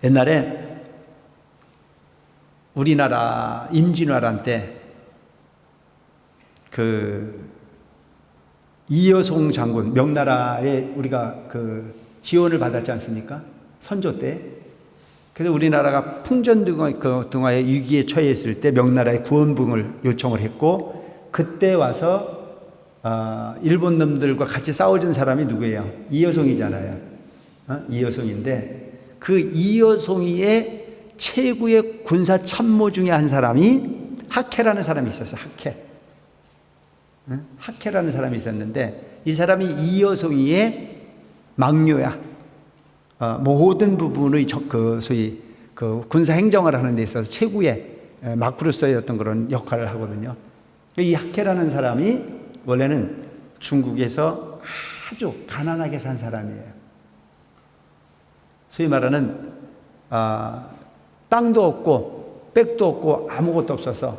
옛날에 우리나라 임진왜란 때 이여송 장군, 명나라에 우리가 지원을 받았지 않습니까? 선조 때. 그래서 우리나라가 풍전등화의 위기에 처해 있을 때 명나라에 구원兵을 요청을 했고, 그때 와서 일본 놈들과 같이 싸워준 사람이 누구예요? 이여송이잖아요. 이여송인데, 그 이여송이의 최고의 군사 참모 중에 한 사람이 학혜라는 사람이 있었어요. 학혜라는 사람이 있었는데, 이 사람이 이여송이의 막료야. 모든 부분의 소위 군사 행정을 하는 데 있어서 최고의 막부로서의 어떤 그런 역할을 하거든요. 이 학혜라는 사람이 원래는 중국에서 아주 가난하게 산 사람이에요. 소위 말하는 땅도 없고 백도 없고 아무것도 없어서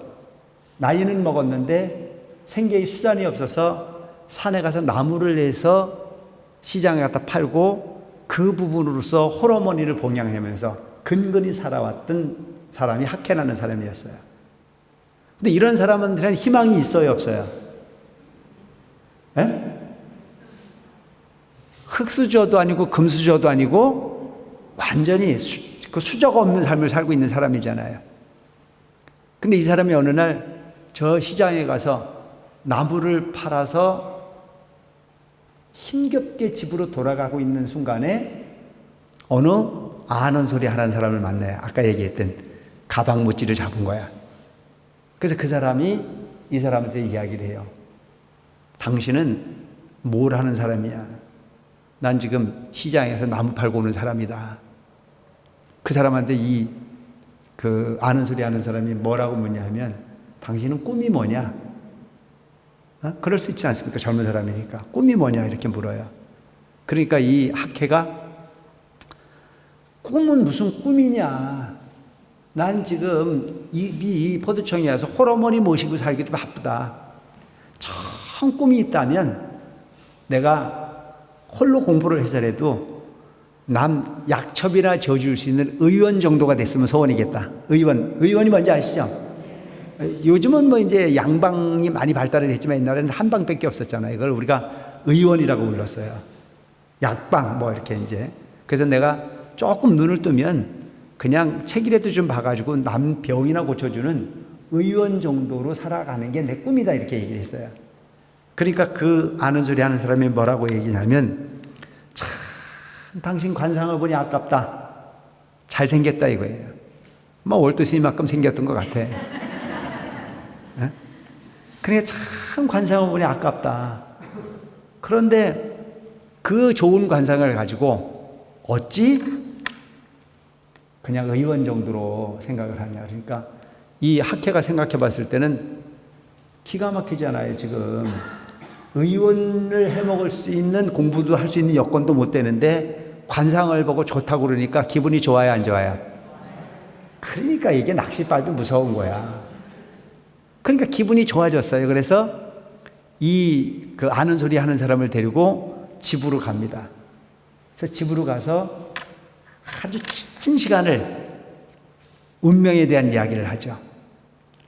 나이는 먹었는데 생계의 수단이 없어서 산에 가서 나무를 내서 시장에 갖다 팔고 그 부분으로서 홀어머니를 봉양하면서 근근히 살아왔던 사람이 학혜라는 사람이었어요. 근데 이런 사람들은 희망이 있어요, 없어요? 에? 흙수저도 아니고 금수저도 아니고 완전히 수저가 없는 삶을 살고 있는 사람이잖아요. 근데 이 사람이 어느 날 저 시장에 가서 나무를 팔아서 힘겹게 집으로 돌아가고 있는 순간에 어느 아는 소리 하는 사람을 만나요. 아까 얘기했던 가방 못지를 잡은 거야. 그래서 그 사람이 이 사람한테 이야기를 해요. 당신은 뭘 하는 사람이야? 난 지금 시장에서 나무 팔고 오는 사람이다. 그 사람한테 아는 소리 하는 사람이 뭐라고 묻냐 하면, 당신은 꿈이 뭐냐? 그럴 수 있지 않습니까? 젊은 사람이니까. 꿈이 뭐냐? 이렇게 물어요. 그러니까 이 학혜가, 꿈은 무슨 꿈이냐? 난 지금 이 포도청에 와서 홀어머니 모시고 살기도 바쁘다. 참 꿈이 있다면 내가 홀로 공부를 해서라도 남 약첩이나 저줄 수 있는 의원 정도가 됐으면 소원이겠다. 의원이 뭔지 아시죠? 요즘은 이제 양방이 많이 발달을 했지만 옛날에는 한방밖에 없었잖아요. 이걸 우리가 의원이라고 불렀어요. 약방 이렇게 이제. 그래서 내가 조금 눈을 뜨면 그냥 책이라도 좀 봐가지고 남 병이나 고쳐주는 의원 정도로 살아가는 게 내 꿈이다, 이렇게 얘기를 했어요. 그러니까 그 아는 소리 하는 사람이 뭐라고 얘기냐면, 참 당신 관상을 보니 아깝다. 잘생겼다 이거예요. 월드 스님만큼 생겼던 것 같아. 그러니까 참 관상을 보니 아깝다. 그런데 그 좋은 관상을 가지고 어찌 그냥 의원 정도로 생각을 하냐. 그러니까 이 학혜가 생각해 봤을 때는 기가 막히잖아요. 지금 의원을 해먹을 수 있는, 공부도 할 수 있는 여건도 못 되는데 관상을 보고 좋다고 그러니까 기분이 좋아요, 안 좋아요? 그러니까 이게 낚싯밥이 무서운 거야. 그러니까 기분이 좋아졌어요. 그래서 아는 소리 하는 사람을 데리고 집으로 갑니다. 그래서 집으로 가서 아주 긴 시간을 운명에 대한 이야기를 하죠.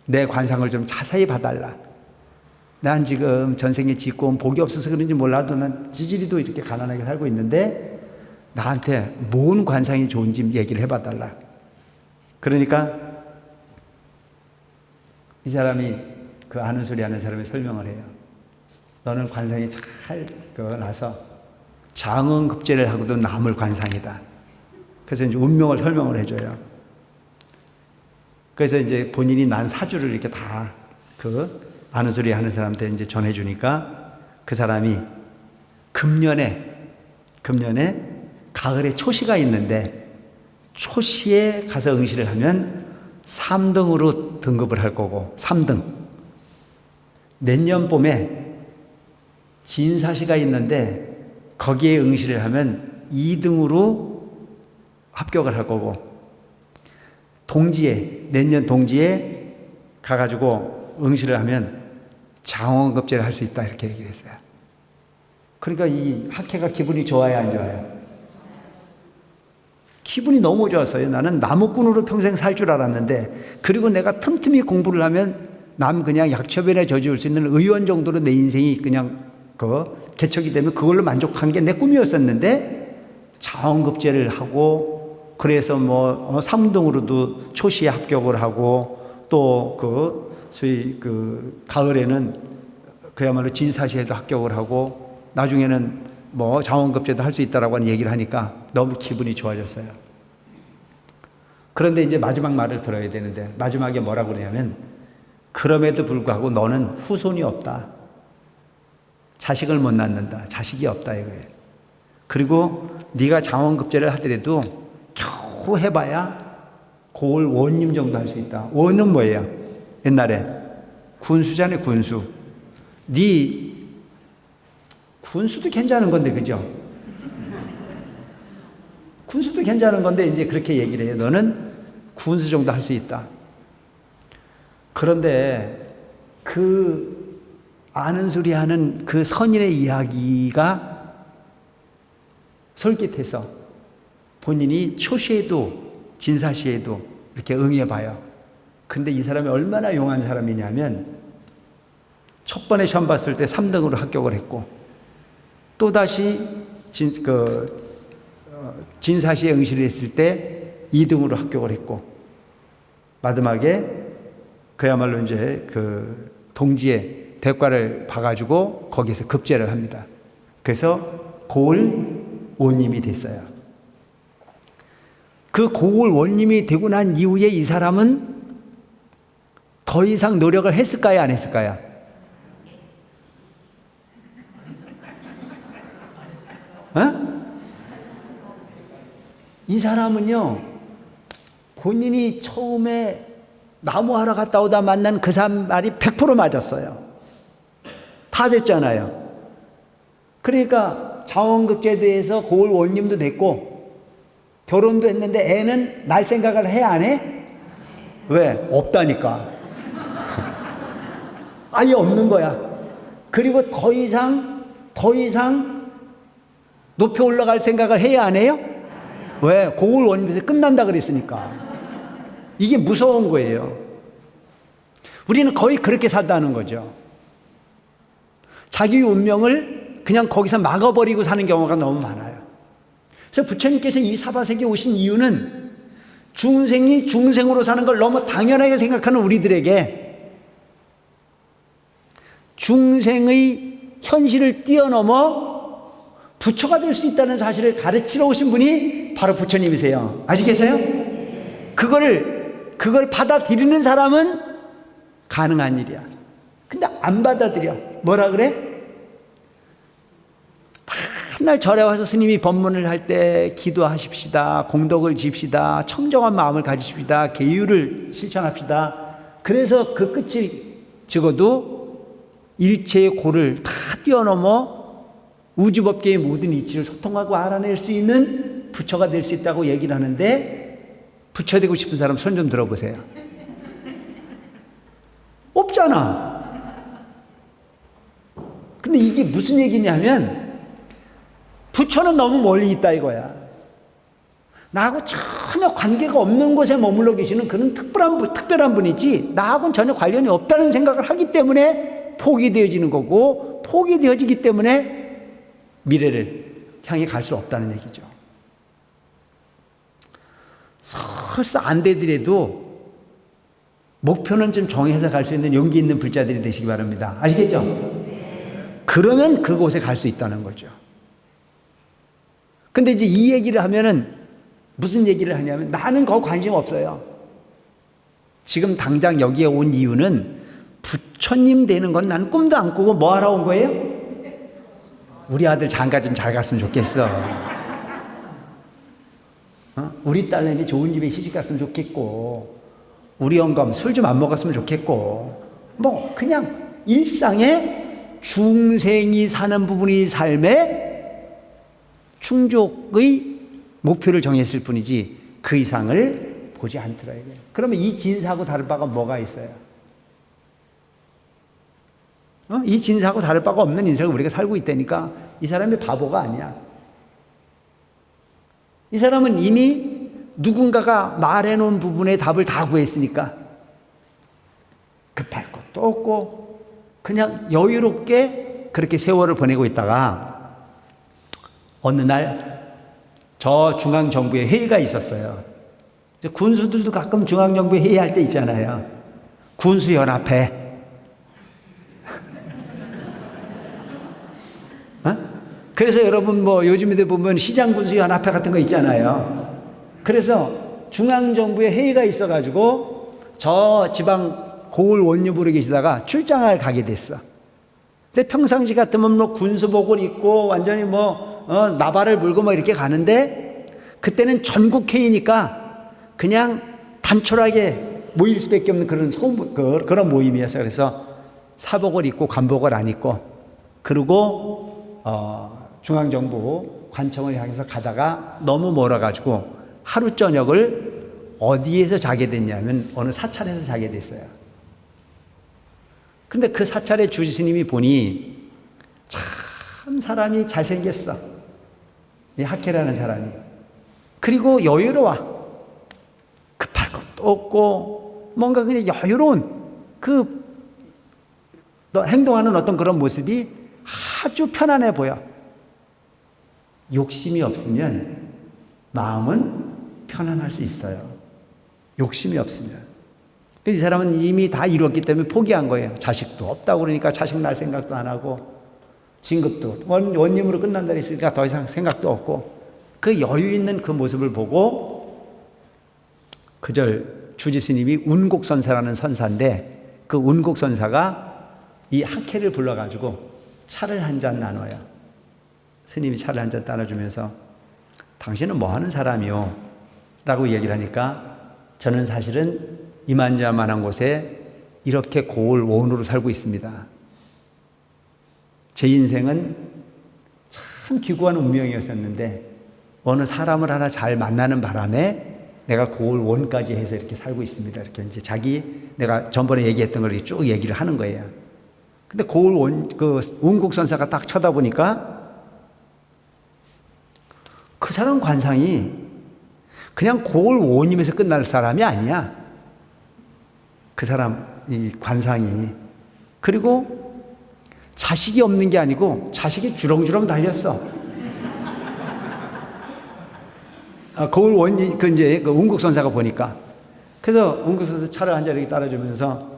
내 관상을 좀 자세히 봐달라. 난 지금 전생에 짓고 온 복이 없어서 그런지 몰라도 난 지지리도 이렇게 가난하게 살고 있는데 나한테 뭔 관상이 좋은지 얘기를 해봐달라. 그러니까 이 사람이 그 아는 소리 하는 사람이 설명을 해요. 너는 관상이 잘 나서 장응급제를 하고도 남을 관상이다. 그래서 이제 운명을 설명을 해줘요. 그래서 이제 본인이 난 사주를 이렇게 다 아는 소리 하는 사람한테 이제 전해주니까 그 사람이 금년에 가을에 초시가 있는데 초시에 가서 응시를 하면 3등으로 등급을 할 거고, 3등. 내년 봄에 진사시가 있는데 거기에 응시를 하면 2등으로 합격을 할 거고, 내년 동지에 가가지고 응시를 하면 장원급제를 할 수 있다, 이렇게 얘기를 했어요. 그러니까 이 학혜가 기분이 좋아요, 안 좋아요? 기분이 너무 좋았어요. 나는 나무꾼으로 평생 살 줄 알았는데, 그리고 내가 틈틈이 공부를 하면 남 그냥 약초변에 저지을 수 있는 의원 정도로 내 인생이 그냥 개척이 되면 그걸로 만족한 게 내 꿈이었었는데, 자원급제를 하고, 그래서 뭐 3등으로도 초시에 합격을 하고, 또 소위 가을에는 그야말로 진사시에도 합격을 하고, 나중에는 뭐 자원급제도 할 수 있다라고 하는 얘기를 하니까 너무 기분이 좋아졌어요. 그런데 이제 마지막 말을 들어야 되는데, 마지막에 뭐라고 그러냐면, 그럼에도 불구하고 너는 후손이 없다. 자식을 못 낳는다. 자식이 없다 이거예요. 그리고 네가 자원급제를 하더라도 겨우 해봐야 고을 원님 정도 할 수 있다. 원은 뭐예요? 옛날에 군수잖아요. 군수. 네 군수도 괜찮은 건데, 그죠? 군수도 괜찮은 건데 이제 그렇게 얘기를 해요. 너는 군수 정도 할 수 있다. 그런데 그 아는 소리 하는 그 선인의 이야기가 솔깃해서 본인이 초시에도 진사시에도 이렇게 응해봐요. 근데 이 사람이 얼마나 용한 사람이냐면, 첫 번에 시험 봤을 때 3등으로 합격을 했고, 또다시 진사시에 응시를 했을 때 2등으로 합격을 했고, 마지막에 그야말로 이제 동지의 대과를 봐가지고 거기서 급제를 합니다. 그래서 고을 원님이 됐어요. 그 고을 원님이 되고 난 이후에 이 사람은 더 이상 노력을 했을까요? 안 했을까요? 이 사람은요, 본인이 처음에 나무하러 갔다 오다 만난 그 사람 말이 100% 맞았어요. 다 됐잖아요. 그러니까 자원급제도에서 고을 원님도 됐고, 결혼도 했는데 애는 날 생각을 해, 안 해? 왜? 없다니까. 아예 없는 거야. 그리고 더 이상 높이 올라갈 생각을 해야 안 해요? 왜? 고을 원님에서 끝난다 그랬으니까. 이게 무서운 거예요. 우리는 거의 그렇게 산다는 거죠. 자기 운명을 그냥 거기서 막아버리고 사는 경우가 너무 많아요. 그래서 부처님께서 이 사바세계에 오신 이유는 중생이 중생으로 사는 걸 너무 당연하게 생각하는 우리들에게 중생의 현실을 뛰어넘어 부처가 될 수 있다는 사실을 가르치러 오신 분이 바로 부처님이세요. 아시겠어요? 그걸 받아들이는 사람은 가능한 일이야. 근데 안 받아들여. 뭐라 그래? 맨날 절에 와서 스님이 법문을 할 때 기도하십시다, 공덕을 집시다, 청정한 마음을 가지십시다, 계율을 실천합시다. 그래서 그 끝을 적어도 일체의 고를 다 뛰어넘어 우주법계의 모든 이치를 소통하고 알아낼 수 있는 부처가 될 수 있다고 얘기를 하는데, 부처 되고 싶은 사람 손 좀 들어보세요. 없잖아. 근데 이게 무슨 얘기냐면, 부처는 너무 멀리 있다 이거야. 나하고 전혀 관계가 없는 곳에 머물러 계시는 그런 특별한 분이지, 나하고는 전혀 관련이 없다는 생각을 하기 때문에 포기되어지는 거고, 포기되어지기 때문에 미래를 향해 갈 수 없다는 얘기죠. 설사 안 되더라도 목표는 좀 정해서 갈 수 있는 용기 있는 불자들이 되시기 바랍니다. 아시겠죠? 그러면 그곳에 갈 수 있다는 거죠. 근데 이제 이 얘기를 하면은 무슨 얘기를 하냐면, 나는 거기 관심 없어요. 지금 당장 여기에 온 이유는 부처님 되는 건 나는 꿈도 안 꾸고 뭐 하러 온 거예요? 우리 아들 장가 좀 잘 갔으면 좋겠어. 우리 딸내미 좋은 집에 시집 갔으면 좋겠고, 우리 영감 술 좀 안 먹었으면 좋겠고, 뭐 그냥 일상에 중생이 사는 부분이 삶에 충족의 목표를 정했을 뿐이지 그 이상을 보지 않더라고요. 그러면 이 진사하고 다를 바가 뭐가 있어요? 이 진사하고 다를 바가 없는 인생을 우리가 살고 있다니까 이 사람이 바보가 아니야. 이 사람은 이미 누군가가 말해놓은 부분의 답을 다 구했으니까 급할 것도 없고 그냥 여유롭게 그렇게 세월을 보내고 있다가 어느 날 저 중앙정부에 회의가 있었어요. 군수들도 가끔 중앙정부에 회의할 때 있잖아요. 군수연합회. 어? 그래서 여러분 뭐 요즘에도 보면 시장군수연합회 같은 거 있잖아요. 그래서 중앙정부에 회의가 있어가지고 저 지방 고을 원유부로 계시다가 출장을 가게 됐어. 근데 평상시 같으면 뭐 군수복을 입고 완전히 나발을 물고 이렇게 가는데 그때는 전국회의니까 그냥 단촐하게 모일 수밖에 없는 그런 모임이었어요. 그래서 사복을 입고 관복을 안 입고 그리고 중앙정부 관청을 향해서 가다가 너무 멀어가지고 하루 저녁을 어디에서 자게 됐냐면 어느 사찰에서 자게 됐어요. 근데 그 사찰의 주지스님이 보니 참 사람이 잘생겼어. 이 학회라는 사람이. 그리고 여유로워. 급할 것도 없고 뭔가 그냥 여유로운 행동하는 어떤 그런 모습이 아주 편안해 보여. 욕심이 없으면 마음은 편안할 수 있어요. 욕심이 없으면. 이 사람은 이미 다 이뤘기 때문에 포기한 거예요. 자식도 없다고 그러니까 자식 낳을 생각도 안 하고 진급도 원님으로 끝난다 했으니까 더 이상 생각도 없고 그 여유 있는 그 모습을 보고 그절 주지스님이 운곡선사라는 선사인데 그 운곡선사가 이 학회를 불러가지고 차를 한 잔 나눠요. 스님이 차를 한 잔 따라주면서 당신은 뭐 하는 사람이요? 라고 얘기를 하니까 저는 사실은 이만저만한 곳에 이렇게 고을 원으로 살고 있습니다. 제 인생은 참 기구한 운명이었었는데 어느 사람을 하나 잘 만나는 바람에 내가 고을 원까지 해서 이렇게 살고 있습니다. 이렇게 이제 내가 전번에 얘기했던 걸 쭉 얘기를 하는 거예요. 근데 고을 운곡선사가 딱 쳐다보니까 그 사람 관상이 그냥 고을 원임에서 끝날 사람이 아니야. 그 사람 이 관상이. 그리고 자식이 없는 게 아니고 자식이 주렁주렁 달렸어. 고을 원이 이제 운곡선사가 보니까. 그래서 운곡선사 차를 한 자리 따라주면서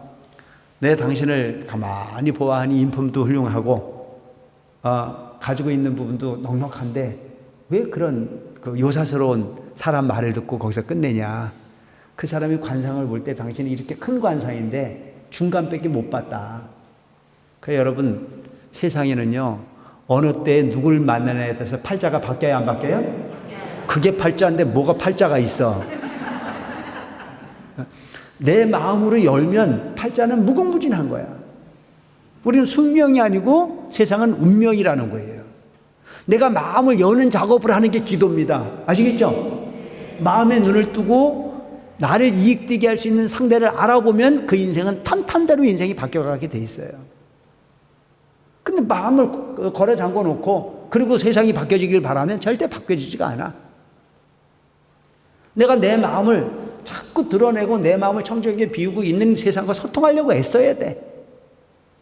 내 당신을 가만히 보아하니 인품도 훌륭하고 가지고 있는 부분도 넉넉한데 왜 그런 요사스러운 사람 말을 듣고 거기서 끝내냐. 그 사람이 관상을 볼 때 당신이 이렇게 큰 관상인데 중간밖에 못 봤다. 그래서 여러분 세상에는요 어느 때 누굴 만나냐에 따라서 팔자가 바뀌어야 안 바뀌어요? 그게 팔자인데 뭐가 팔자가 있어. 내 마음으로 열면 팔자는 무궁무진한 거야. 우리는 숙명이 아니고 세상은 운명이라는 거예요. 내가 마음을 여는 작업을 하는 게 기도입니다. 아시겠죠? 마음의 눈을 뜨고 나를 이익되게 할 수 있는 상대를 알아보면 그 인생은 탄탄대로 인생이 바뀌어가게 돼 있어요. 근데 마음을 걸어 잠궈 놓고 그리고 세상이 바뀌어지길 바라면 절대 바뀌어지지가 않아. 내가 내 마음을 자꾸 드러내고 내 마음을 청정하게 비우고 있는 세상과 소통하려고 애써야 돼.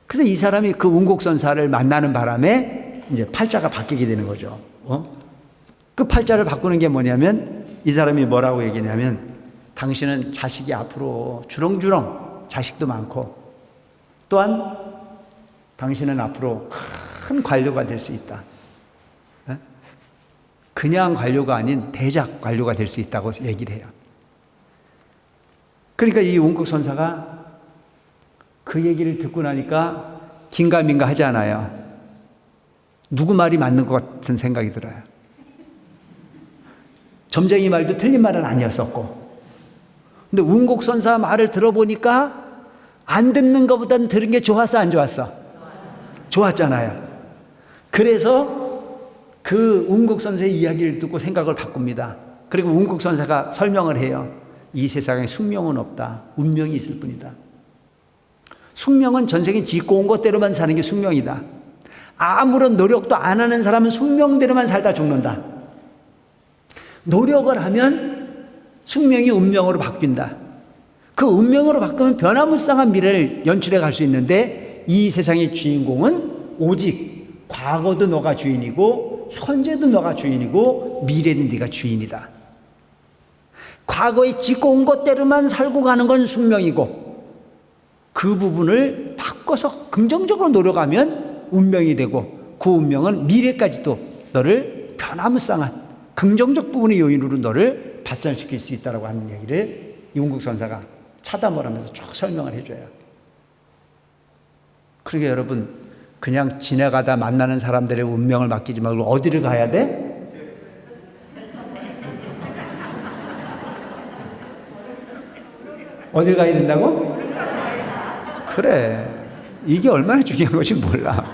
그래서 이 사람이 그 운곡선사를 만나는 바람에 이제 팔자가 바뀌게 되는 거죠. 그 팔자를 바꾸는 게 뭐냐면 이 사람이 뭐라고 얘기냐면 당신은 자식이 앞으로 주렁주렁 자식도 많고 또한 당신은 앞으로 큰 관료가 될 수 있다. 그냥 관료가 아닌 대작 관료가 될 수 있다고 얘기를 해요. 그러니까 이 운곡선사가 그 얘기를 듣고 나니까 긴가민가 하지 않아요. 누구 말이 맞는 것 같은 생각이 들어요. 점쟁이 말도 틀린 말은 아니었었고 근데 운곡선사 말을 들어보니까 안 듣는 것보다는 들은 게 좋았어 안 좋았어? 좋았잖아요. 그래서 그 운곡선사의 이야기를 듣고 생각을 바꿉니다. 그리고 운곡선사가 설명을 해요. 이 세상에 숙명은 없다. 운명이 있을 뿐이다. 숙명은 전생에 짓고 온 것대로만 사는 게 숙명이다. 아무런 노력도 안 하는 사람은 숙명대로만 살다 죽는다. 노력을 하면 숙명이 운명으로 바뀐다. 그 운명으로 바꾸면 변화무쌍한 미래를 연출해 갈 수 있는데 이 세상의 주인공은 오직 과거도 너가 주인이고 현재도 너가 주인이고 미래는 네가 주인이다. 과거에 짓고 온 것대로만 살고 가는 건 숙명이고 그 부분을 바꿔서 긍정적으로 노력하면 운명이 되고 그 운명은 미래까지도 너를 변화무쌍한 긍정적 부분의 요인으로 너를 발전시킬 수 있다고 하는 얘기를 이운국 선사가 차담을 하면서 쭉 설명을 해줘요. 그러게 여러분, 그냥 지나가다 만나는 사람들의 운명을 맡기지 말고 어디를 가야 돼? 어딜 가야 된다고? 그래, 이게 얼마나 중요한 것인지 몰라.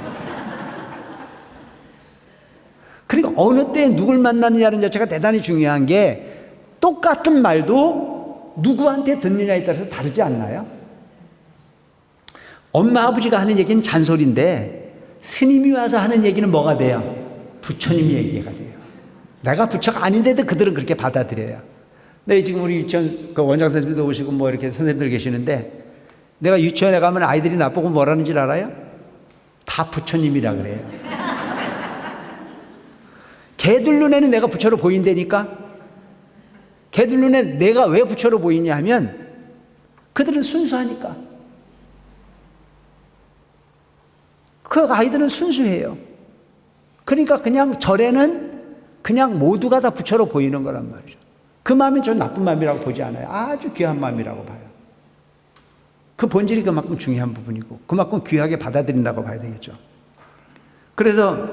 그러니까 어느 때 누굴 만나느냐는 자체가 대단히 중요한 게 똑같은 말도 누구한테 듣느냐에 따라서 다르지 않나요? 엄마 아버지가 하는 얘기는 잔소리인데 스님이 와서 하는 얘기는 뭐가 돼요? 부처님 얘기가 돼요. 내가 부처가 아닌데도 그들은 그렇게 받아들여요. 네, 지금 우리 유치원 그 원장 선생님도 오시고 뭐 이렇게 선생님들 계시는데 내가 유치원에 가면 아이들이 나보고 뭐라는 줄 알아요? 다 부처님이라 그래요. 걔들 눈에는 내가 부처로 보인다니까. 걔들 눈에 내가 왜 부처로 보이냐 하면 그들은 순수하니까. 그 아이들은 순수해요. 그러니까 그냥 절에는 그냥 모두가 다 부처로 보이는 거란 말이죠. 그 마음이 저 나쁜 마음이라고 보지 않아요. 아주 귀한 마음이라고 봐요. 그 본질이 그만큼 중요한 부분이고 그만큼 귀하게 받아들인다고 봐야 되겠죠. 그래서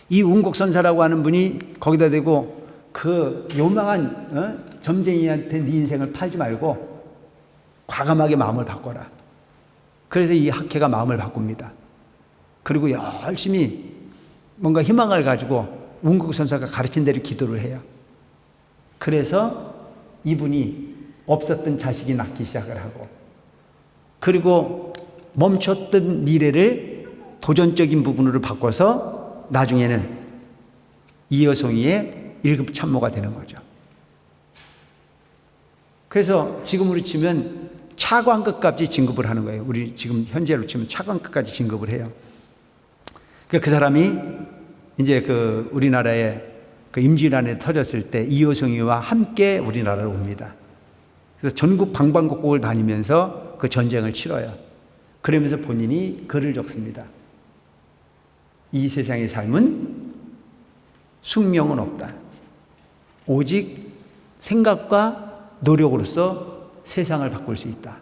이 운곡선사라고 하는 분이 거기다 대고 그 요망한 점쟁이한테 네 인생을 팔지 말고 과감하게 마음을 바꿔라. 그래서 이 학회가 마음을 바꿉니다. 그리고 열심히 뭔가 희망을 가지고 운곡선사가 가르친 대로 기도를 해요. 그래서 이분이 없었던 자식이 낳기 시작을 하고 그리고 멈췄던 미래를 도전적인 부분으로 바꿔서 나중에는 이여송이의 1급 참모가 되는 거죠. 그래서 지금으로 치면 차관급까지 진급을 하는 거예요. 우리 지금 현재로 치면 차관급까지 진급을 해요. 그 사람이 이제 그 우리나라에 그 임진왜란에 터졌을 때 이효성이와 함께 우리나라로 옵니다. 그래서 전국 방방곡곡을 다니면서 그 전쟁을 치러요. 그러면서 본인이 글을 적습니다. 이 세상의 삶은 숙명은 없다. 오직 생각과 노력으로서 세상을 바꿀 수 있다.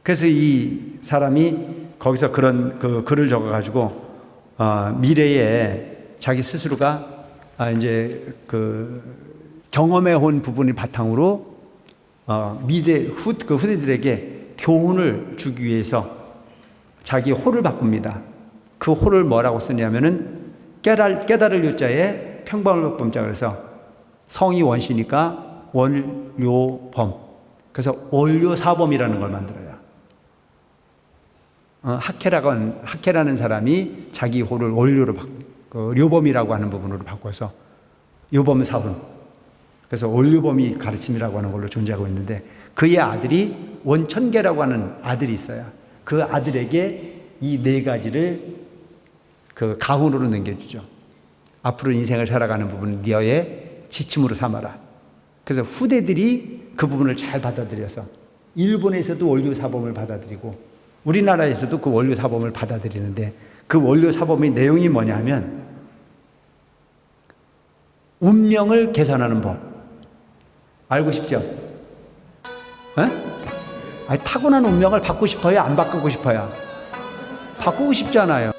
그래서 이 사람이 거기서 그런 그 글을 적어가지고 미래에 자기 스스로가 이제 그 경험해 온 부분을 바탕으로 그 후대들에게 교훈을 주기 위해서 자기 호를 바꿉니다. 그 호를 뭐라고 쓰냐면은 깨달을 요자에 평범을 범자 그래서 성이 원시니까 원료범. 그래서 원료사범이라는 걸 만들어요. 학회라는 사람이 자기 호를 원료로 료범이라고 하는 부분으로 바꿔서 요범사범. 그래서 원료범이 가르침이라고 하는 걸로 존재하고 있는데 그의 아들이 원천계라고 하는 아들이 있어요. 그 아들에게 이 네 가지를 그 가훈으로 남겨주죠. 앞으로 인생을 살아가는 부분은 너의 지침으로 삼아라. 그래서 후대들이 그 부분을 잘 받아들여서 일본에서도 원료사범을 받아들이고 우리나라에서도 그 원료사범을 받아들이는데 그 원료사범의 내용이 뭐냐 하면 운명을 계산하는 법. 알고 싶죠? 타고난 운명을 바꾸고 싶어요? 안 바꾸고 싶어요? 바꾸고 싶잖아요.